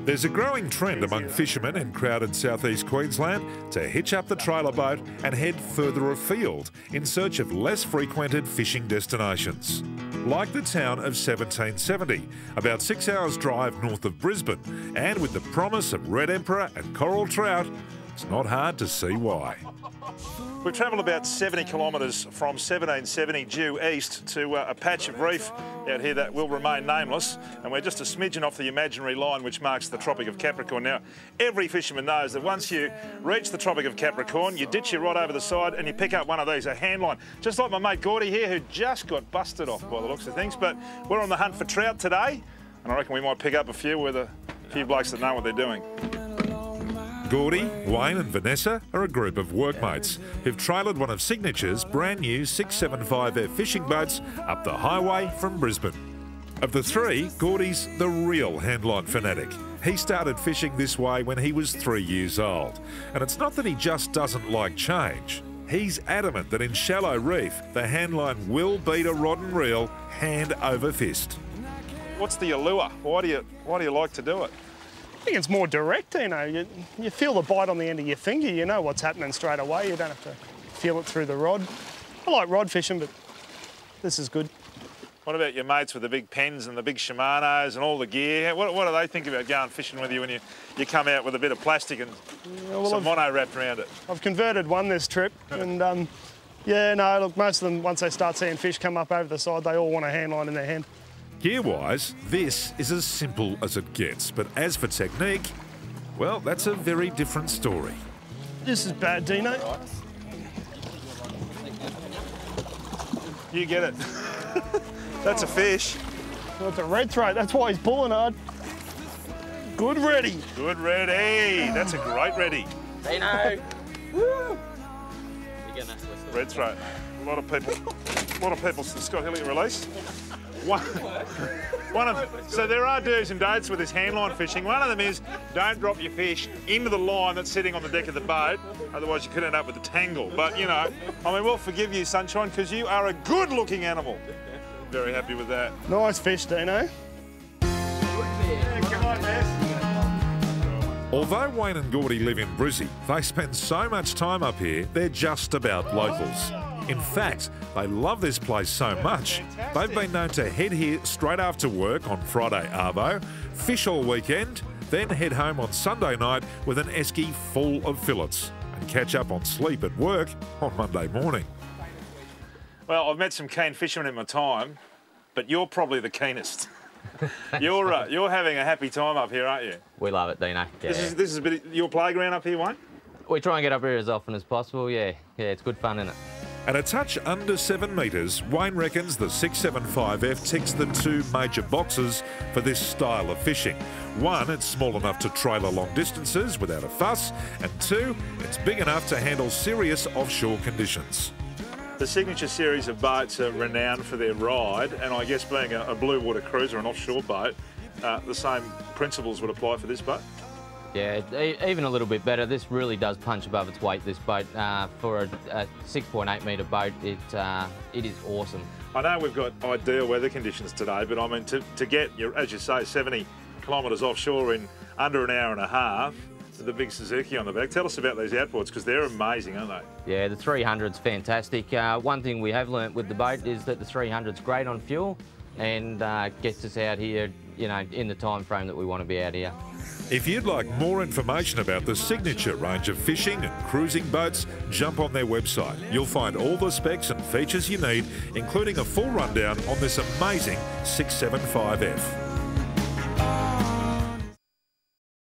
There's a growing trend among fishermen in crowded southeast Queensland to hitch up the trailer boat and head further afield in search of less frequented fishing destinations. Like the town of 1770, about 6 hours drive north of Brisbane, and with the promise of red emperor and coral trout, it's not hard to see why. We've travelled about 70 kilometres from 1770 due east to a patch of reef out here that will remain nameless, and we're just a smidgen off the imaginary line which marks the Tropic of Capricorn. Now, every fisherman knows that once you reach the Tropic of Capricorn, you ditch your rod over the side and you pick up one of these, a hand line, just like my mate Gordy here, who just got busted off by the looks of things. But we're on the hunt for trout today, and I reckon we might pick up a few with a few blokes that know what they're doing. Gordy, Wayne and Vanessa are a group of workmates who've trailered one of Signature's brand new 675F fishing boats up the highway from Brisbane. Of the three, Gordy's the real handline fanatic. He started fishing this way when he was 3 years old. And it's not that he just doesn't like change. He's adamant that in shallow reef, the handline will beat a rod and reel hand over fist. What's the allure? Why do you like to do it? I think it's more direct, you know. You feel the bite on the end of your finger, you know what's happening straight away. You don't have to feel it through the rod. I like rod fishing, but this is good. What about your mates with the big pens and the big Shimano's and all the gear? What do they think about going fishing with you when you come out with a bit of plastic and some mono wrapped around it? I've converted one this trip, and yeah, no, look, most of them, once they start seeing fish come up over the side, they all want a hand line in their hand. Gear-wise, this is as simple as it gets, but as for technique, well, that's a very different story. This is bad, Dino. You get it. That's a fish. Well, it's a red throat, that's why he's pulling hard. Good ready. Good ready. That's a great ready. Dino! Woo! Red throat. A lot of people, Scott Hillier released. So there are do's and don'ts with this handline fishing. One of them is don't drop your fish into the line that's sitting on the deck of the boat, otherwise you could end up with a tangle. But, you know, I mean, we'll forgive you, Sunshine, because you are a good-looking animal. Very happy with that. Nice fish, Dino. Yeah, come on, Ness. Although Wayne and Gordy live in Brizzy, they spend so much time up here, they're just about locals. In fact, they love this place so much, they've been known to head here straight after work on Friday arvo, fish all weekend, then head home on Sunday night with an esky full of fillets and catch up on sleep at work on Monday morning. Well, I've met some keen fishermen in my time, but you're probably the keenest. You're having a happy time up here, aren't you? We love it, Dino. Yeah. This is a bit of your playground up here, Wayne? We try and get up here as often as possible, yeah. Yeah, it's good fun, isn't it? At a touch under 7 metres, Wayne reckons the 675F ticks the two major boxes for this style of fishing. One, it's small enough to trailer long distances without a fuss, and two, it's big enough to handle serious offshore conditions. The Signature series of boats are renowned for their ride, and I guess being a blue water cruiser, an offshore boat, the same principles would apply for this boat? Yeah, even a little bit better. This really does punch above its weight, this boat. For a 6.8 metre boat, it is awesome. I know we've got ideal weather conditions today, but I mean, to get, as you say, 70 kilometres offshore in under an hour and a half, with the big Suzuki on the back. Tell us about these outboards, because they're amazing, aren't they? Yeah, the 300's fantastic. One thing we have learnt with the boat is that the 300's great on fuel and gets us out here, you know, in the time frame that we want to be out here. If you'd like more information about the Signature range of fishing and cruising boats, jump on their website. You'll find all the specs and features you need, including a full rundown on this amazing 675F.